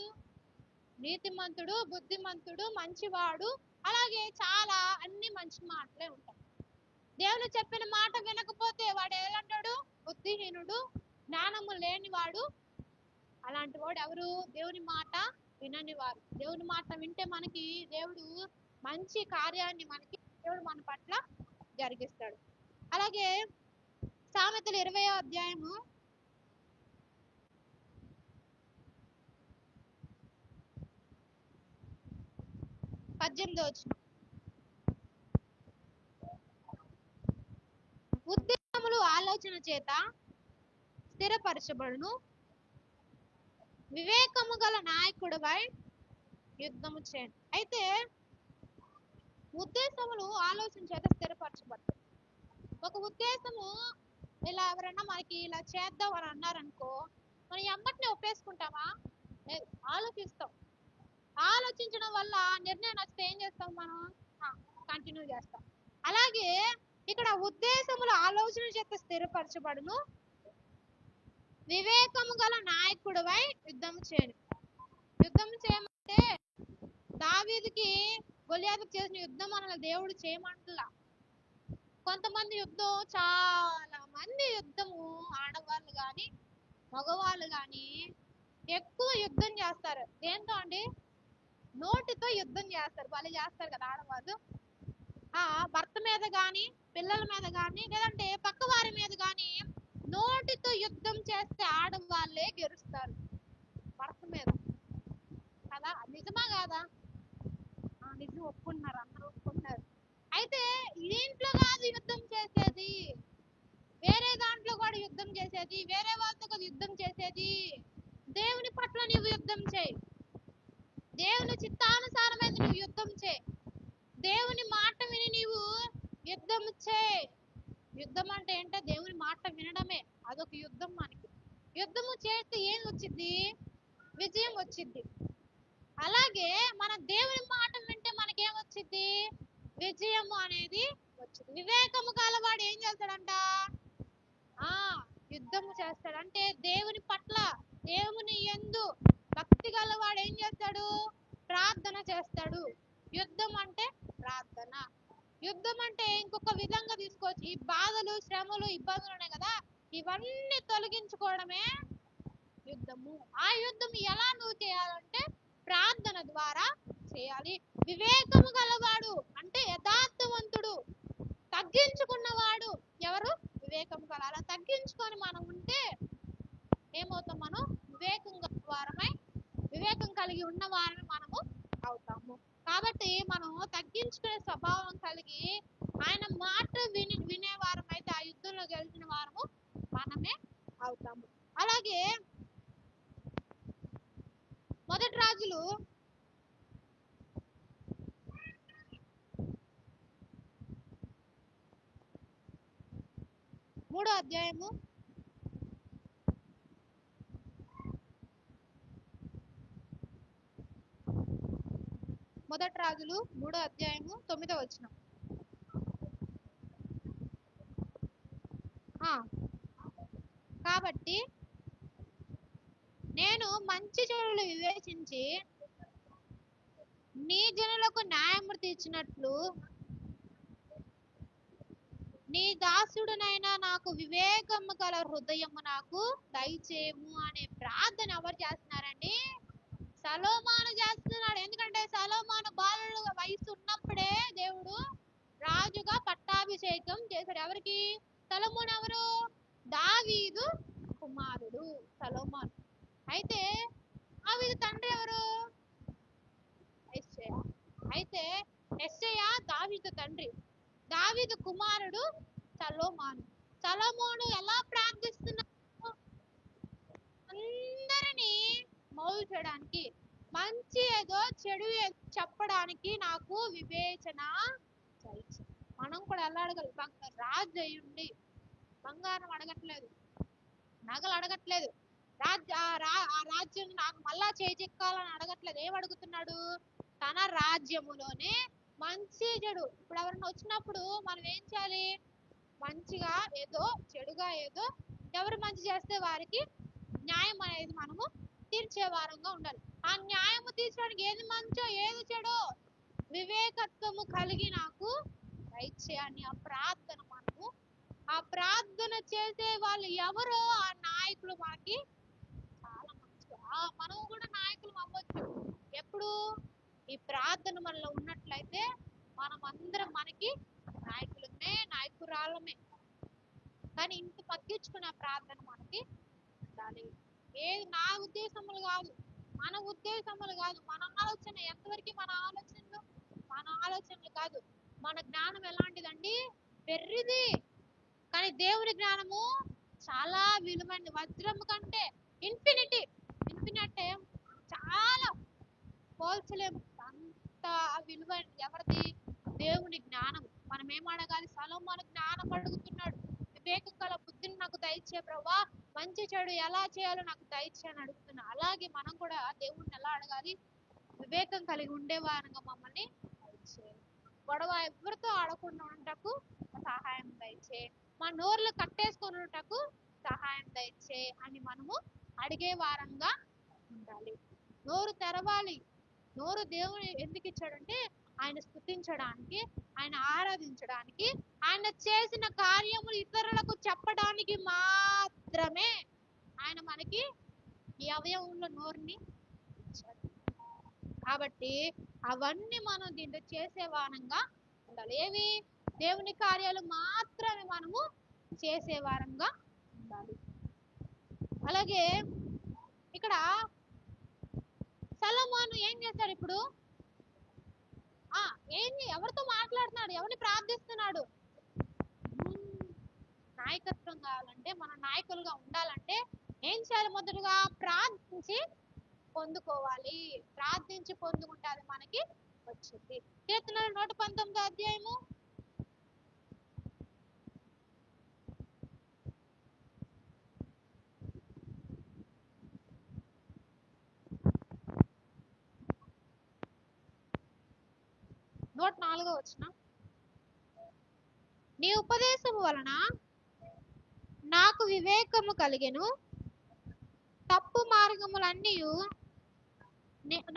నీతిమంతుడు, బుద్ధిమంతుడు, మంచివాడు, అలాగే చాలా అన్ని మంచి మాటలే ఉంటాయి. దేవుడు చెప్పిన మాట వినకపోతే వాడు ఎలాంటాడు? బుద్ధిహీనుడు, జ్ఞానము లేనివాడు. అలాంటి వాడు ఎవరు? దేవుని మాట వినని వారు. దేవుని మాట వింటే మనకి దేవుడు మంచి కార్యాన్ని దేవుడు మన పట్ల జరిగిస్తాడు. అలాగే సామెతలు 20వ అధ్యాయము 18వ వచనం. ఉద్దేశములు ఆలోచన చేత స్థిరపరచబడును, వివేకము గల నాయకుడివై యుద్ధము చేయండి. అయితే ఉద్దేశములు ఆలోచన చేత స్థిరపరచబడతాయి. ఒక ఉద్దేశము ఇలా ఎవరైనా మనకి ఇలా చేద్దాం అని అన్నారనుకో, మనం ఎమ్మటినే ఒప్పేసుకుంటామా? ఆలోచిస్తాం. ఆలోచించడం వల్ల నిర్ణయం నచ్చితే ఏం చేస్తాం? మనం కంటిన్యూ చేస్తాం. అలాగే ఇక్కడ ఉద్దేశములు ఆలోచన చేత స్థిరపరచబడును, వివేకము గల నాయకుడివై యుద్ధం చేయను. యుద్ధం చేయమంటే దావీదుకి గొలియాతుకు చేసిన యుద్ధం మన దేవుడు చేయమంటలా. కొంతమంది యుద్ధం, చాలా మంది యుద్ధము, ఆడవాళ్ళు గాని మగవాళ్ళు గాని ఎక్కువ యుద్ధం చేస్తారు. దేంతో అండి? నోటితో యుద్ధం చేస్తారు. వాళ్ళు చేస్తారు కదా ఆడవాళ్ళు. భర్త మీద గాని, పిల్లల మీద గాని, లేదంటే పక్క వారి మీద గాని నోటితో యుద్ధం చేస్తే ఆడవాళ్ళే గెలుస్తారు భర్త మీద. కదా? నిజమా కాదా? నిజం, ఒప్పుకుంటున్నారు, అందరూ ఒప్పుకుంటున్నారు. అయితే ఇంట్లో కాదు యుద్ధం చేసేది, వేరే దాంట్లో కూడా యుద్ధం చేసేది, వేరే వాళ్ళతో కూడా యుద్ధం చేసేది. దేవుని పట్ల నువ్వు యుద్ధం చేయి. దేవుని చిత్తానుసారమైన నువ్వు యుద్ధం చేయి. దేవుని మాట విని నీవు యుద్ధం చేయి. యుద్ధం అంటే ఏంటో దేవుని మాట వినడమే, అదొక యుద్ధం. మనకి యుద్ధము చేస్తే ఏం వచ్చింది? విజయం వచ్చింది. అలాగే మన దేవుని మాట వింటే మనకేం వచ్చింది? విజయము అనేది వచ్చింది. వివేకము గలవాడు ఏం చేస్తాడంట? యుద్ధము చేస్తాడు. అంటే దేవుని పట్ల, దేవుని యందు భక్తి గలవాడు ఏం చేస్తాడు? ప్రార్థన చేస్తాడు. యుద్ధం అంటే ప్రార్థన. యుద్ధం అంటే ఇంకొక విధంగా తీసుకోవచ్చు. ఈ బాధలు, శ్రమలు, ఇబ్బందులు ఉన్నాయి కదా, ఇవన్నీ తొలగించుకోవడమే యుద్ధము. ఆ యుద్ధం ఎలా నువ్వు చేయాలంటే ప్రార్థన ద్వారా చేయాలి. వివేకము గలవాడు అంటే యథార్థవంతుడు, తగ్గించుకున్నవాడు ఎవరు? వివేకము గల. అలా తగ్గించుకొని మనం ఉంటే ఏమవుతాం? మనం వివేకం కలిగి ఉన్న వారిని మనము అవుతాము. కాబట్టి మనం తగ్గించుకునే స్వభావం కలిగి ఆయన మాట వినేవారం అయితే ఆ యుద్ధంలో గెలిచిన వారము మనమే అవుతాము. అలాగే మొదటి రాజులు 3వ అధ్యాయము మొదటి రాజులు 3వ అధ్యాయము 9వ వచనం. కాబట్టి నేను మంచి చెడులు వివేచించి నీ జనులకు న్యాయము తీర్చినట్లు నీ దాసుడునైనా నాకు వివేకము గల హృదయము నాకు దయచేయము అనే ప్రార్థన ఎవరు చేస్తున్నారండి? సొలొమోను చేస్తున్నాడు. ఎందుకంటే సొలొమోను బాలుడు వయసు ఉన్నప్పుడే దేవుడు రాజుగా పట్టాభిషేకం చేశాడు. ఎవరికి? సొలొమోను ఎవరు? దావీదు కుమారుడు సొలొమోను. అయితే దావీదు తండ్రి ఎవరు? యెషయా. అయితే యెషయా దావీదు తండ్రి, దావీదు కుమారుడు సొలొమోను. సొలొమోను ఎలా ప్రార్థిస్తున్నాడు? అందరినీ మౌలు చేయడానికి, మంచి ఏదో చెడు ఏదో చెప్పడానికి నాకు వివేచన. మనం కూడా ఎలా అడగాలి? రాజు అయ్యుండి బంగారం అడగట్లేదు, నగలు అడగట్లేదు, ఆ రాజ్యం నాకు మళ్ళా చేజిక్కాలని అడగట్లేదు. ఏం అడుగుతున్నాడు? తన రాజ్యములోనే మంచి చెడు. ఇప్పుడు ఎవరైనా వచ్చినప్పుడు మనం ఏం చేయాలి? మంచిగా ఏదో, చెడుగా ఏదో, ఎవరు మంచి చేస్తే వారికి న్యాయం అనేది మనము తీర్చే వారంగా ఉండాలి. ఆ న్యాయము తీర్చడానికి ఏది మంచో ఏది చెడో వివేకత్వము కలిగి నాకు దయచేయని ఆ ప్రార్థన మనము, ఆ ప్రార్థన చేసే వాళ్ళు ఎవరో ఆ నాయకులు మనకి చాలా మంచిగా, మనం కూడా నాయకులు అవ్వచ్చు. ఎప్పుడు? ఈ ప్రార్థన మనలో ఉన్నట్లయితే మనం అందరం మనకి నాయకులమే, నాయకురాలమే. కానీ ఇంత తగ్గించుకునే ప్రార్థన మనకి ఉండాలి. ఏది నా ఉద్దేశములు కాదు, మన ఉద్దేశములు కాదు, మన ఆలోచన ఎంతవరకు, మన ఆలోచనలు కాదు. మన జ్ఞానం ఎలాంటిదండి? వెర్రిది. కానీ దేవుని జ్ఞానము చాలా విలువైనది. వజ్రము కంటే ఇన్ఫినిటీ చాలా పోల్చలేము. అంత విలువైనది ఎవరిది? దేవుని జ్ఞానం. మనం ఏం అడగాలి? సొలొమోను జ్ఞానం అడుగుతున్నాడు. వివేకం గల బుద్ధిని నాకు దయచే ప్రభువా, మంచి చెడు ఎలా చేయాలో నాకు దయచే అని అడుగుతున్నా. అలాగే మనం కూడా దేవుణ్ణి ఎలా అడగాలి? వివేకం కలిగి ఉండేవారంగా మమ్మల్ని దయచే. గొడవ ఎవరితో ఆడకుండా ఉండటకు సహాయం దయచే. మా నోర్లు కట్టేసుకొని ఉండటకు సహాయం దయచే అని మనము అడిగే వారంగా ఉండాలి. నోరు తెరవాలి. నోరు దేవుని ఎందుకు ఇచ్చాడంటే ఆయన స్తుతించడానికి, ఆయన ఆరాధించడానికి, ఆయన చేసిన కార్యములు ఇతరులకు చెప్పడానికి మాత్రమే ఆయన మనకి ఈ అవయవంలో నోరుని ఇచ్చాడు. కాబట్టి అవన్నీ మనం దీంట్లో చేసే వారంగా ఉండాలి. ఏవి? దేవుని కార్యాలు మాత్రమే మనము చేసే వారంగా ఉండాలి. అలాగే ఇక్కడ సొలొమోను ఏం చేశాడు ఇప్పుడు? ఏంది, ఎవరితో మాట్లాడుతున్నాడు, ఎవరిని ప్రార్థిస్తున్నాడు? నాయకత్వం కావాలంటే, మన నాయకులుగా ఉండాలంటే ఏం చేయాలి? మొదటగా ప్రార్థించి పొందుకోవాలి. ప్రార్థించి పొందుకుంటే అది మనకి వచ్చింది. కీర్తనలు 119 అధ్యాయము 104 వచనం. నీ ఉపదేశము వలన నాకు వివేకము కలిగెను, తప్పు మార్గములన్నీ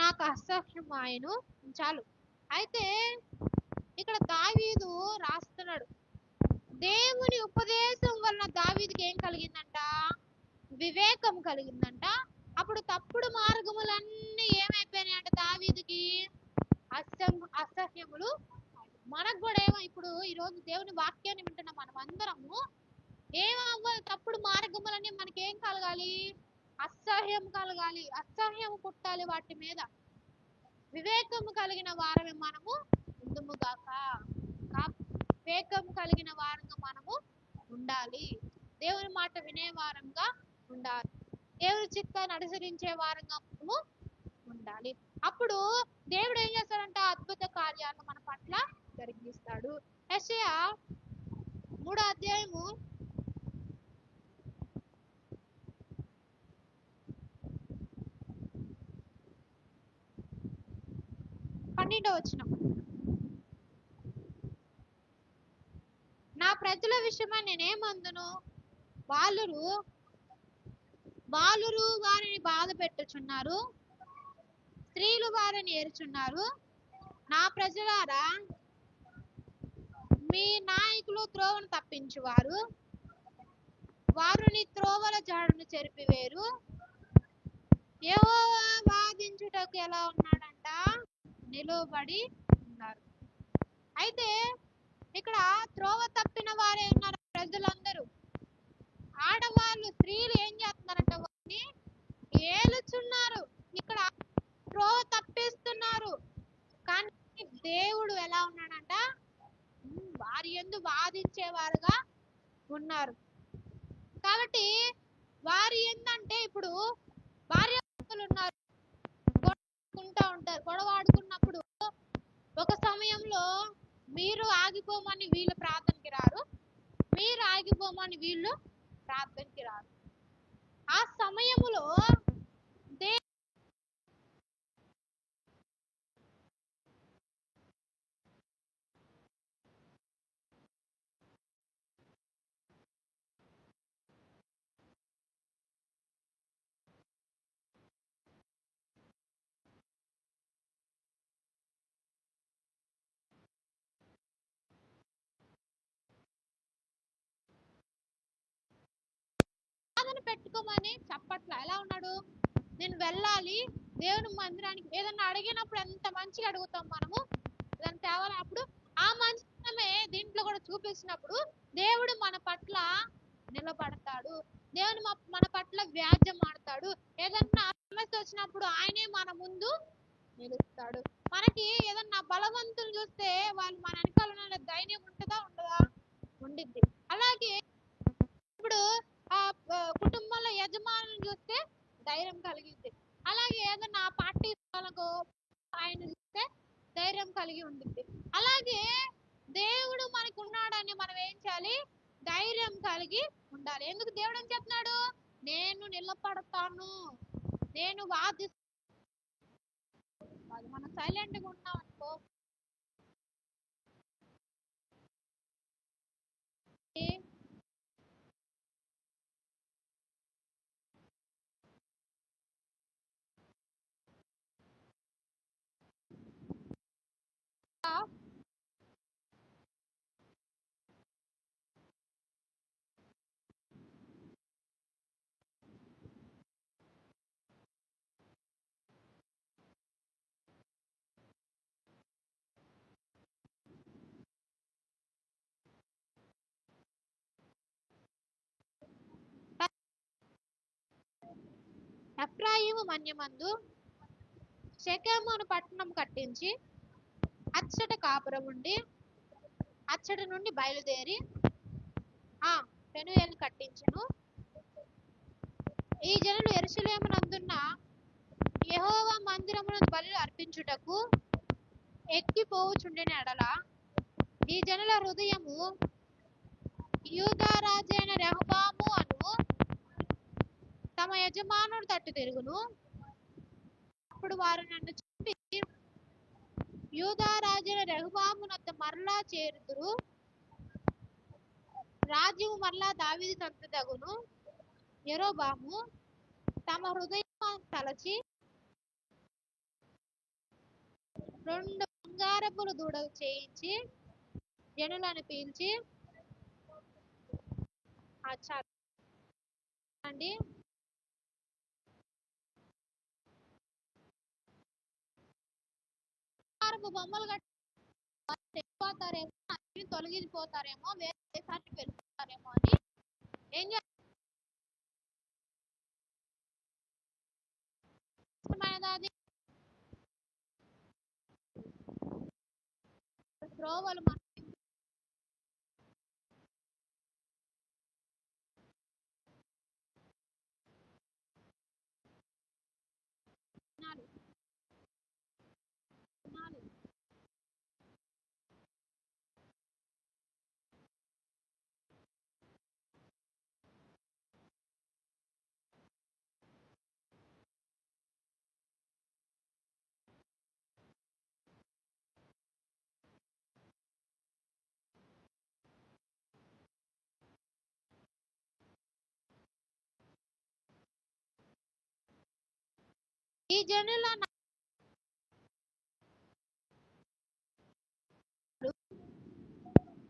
నాకు అసహ్యమాయను. చాలు. అయితే ఇక్కడ దావీదు రాస్తున్నాడు, దేవుని ఉపదేశం వలన దావీదుకి ఏం కలిగిందంట? వివేకం కలిగిందంట. అప్పుడు తప్పుడు మార్గములన్నీ ఏమైపోయినాయంట దావీదుకి? అసహ్యములు. మనకు కూడా ఏమో ఇప్పుడు ఈరోజు దేవుని వాక్యాన్ని వింటున్న మనం అందరము ఏమవ్వాలి? తప్పుడు మార్గములన్నీ మనకేం కలగాలి? అసహ్యం కలగాలి, అసహ్యం పుట్టాలి వాటి మీద. వివేకము కలిగిన వారమే మనము ఉందుముగాక. వివేకం కలిగిన వారంగా మనము ఉండాలి. దేవుని మాట వినే వారంగా ఉండాలి. దేవుని చిత్తాన్ని అనుసరించే వారంగా మనము ఉండాలి. అప్పుడు దేవుడు ఏం చేస్తాడంట? అద్భుత కార్యాలను మన పట్ల జరిగిస్తాడు. యెషయా 3వ అధ్యాయము 12వ వచనం. నా ప్రజల విషయమై నేనేమందును? బాలురు వారిని బాధ పెట్టుచున్నారు, స్త్రీలు వారిని ఏరుచున్నారు. నా ప్రజలారా, మీ నాయకులు త్రోవను తప్పించువారు, వారు నీ త్రోవల జాడును చెరిపివేరు. యెహోవా వాదించుటకు ఎలా ఉన్నాడంట? నిలువబడి ఉన్నారు. అయితే ఇక్కడ త్రోవ తప్పిన వారే ఉన్నారు ప్రజలందరూ. ఆడవాళ్ళు, స్త్రీలు ఏం చేస్తున్నారంట? వారిని ఏలుచున్నారు. ఇక్కడ త్రోవ తప్పిస్తున్నారు. కానీ దేవుడు ఎలా ఉన్నాడంట? వారి యందు వాదించేవారుగా ఉన్నారు. కాబట్టి వారి ఏంటంటే ఇప్పుడు భార్యాభర్తలు ఉన్నారు, గొడవడుకుంటా ఉంటారు. గొడవాడుకున్నప్పుడు ఒక సమయంలో మీరు ఆగిపోమని వీళ్ళు ప్రార్థనకి రారు, మీరు ఆగిపోమని వీళ్ళు ప్రార్థనకి రారు. ఆ సమయములో పెట్టుకోమని చెప్పట్లా. ఎలా ఉన్నాడు? నేను వెళ్ళాలి దేవుని మందిరానికి. ఏదన్నా అడిగినప్పుడు ఎంత మంచిగా అడుగుతాం మనము, ఏదైనా తేవాలి. అప్పుడు ఆ మంచితనమే దీంట్లో కూడా చూపించినప్పుడు దేవుడు మన పట్ల నిలబడతాడు. దేవుడు మన పట్ల వ్యాజ్యం ఆడతాడు. ఏదన్నా సమస్య వచ్చినప్పుడు ఆయనే మన ముందు నిలుస్తాడు. మనకి ఏదన్నా బలవంతులు చూస్తే వాళ్ళు మన వెనకాల ధైర్యం ఉంటుందా? ఉండదా? ఉండిద్ది. అలాగే ఇప్పుడు ఆ కుటుంబంలో యజమానులు చూస్తే ధైర్యం కలిగిద్ది. అలాగే ఏదన్నా పార్టీ వాళ్ళకు ఆయన చూస్తే ధైర్యం కలిగి ఉండిద్ది. అలాగే దేవుడు మనకు ఉన్నాడని మనం ఏం చేయాలి? ధైర్యం కలిగి ఉండాలి. ఎందుకు? దేవుడు ఏం చెప్తున్నాడు? నేను నిలబడతాను, నేను వాదిస్తాను. మనం సైలెంట్గా ఉన్నాం అనుకో, ఎఫ్రాయిము మన్యమందు షెకెము అను పట్టణం కట్టించి అచ్చట కాపురం ఉండి అచ్చట నుండి బయలుదేరి పెనుయేలు కట్టించెను. ఈ జనులు యెరూషలేమునందున్న యెహోవా మందిరమునందు బలులు అర్పించుటకు ఎక్కిపోవుచుండిన ఎడల ఈ జనుల హృదయము యూదా రాజైన రెహబాము అను తమ యజమానుని తట్టు తిరుగును. అప్పుడు వారు నన్ను చంపి యూదా రాజైన రెహబామునొద్ద మరలా చేరుదురు. రాజ్యము మరలా దావీదు సంతతగును. యరొబాము తమ హృదయం తలచి 2 బంగారపు దూడలు చేయించి జనులను పీల్చి అండి బొమ్మలు కట్టిపోతారేమో, తొలగిపోతారేమో, వేరే దేశానికి వెళ్ళిపోతారేమో అని ఏం చేస్తున్నది? త్రోవలు ఈ జనుల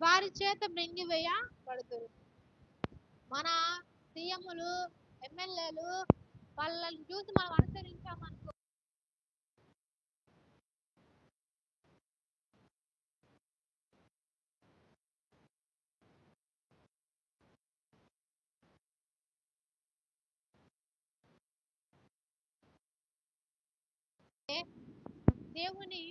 వారి చేత మృంగివేయబడుదురు. మన సీఎంలు, ఎమ్మెల్యేలు వాళ్ళని చూసి మనం అనుసరించామనుకో, దేవుని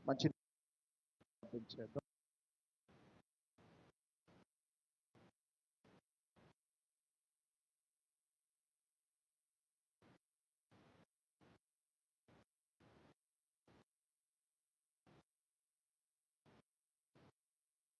మంచి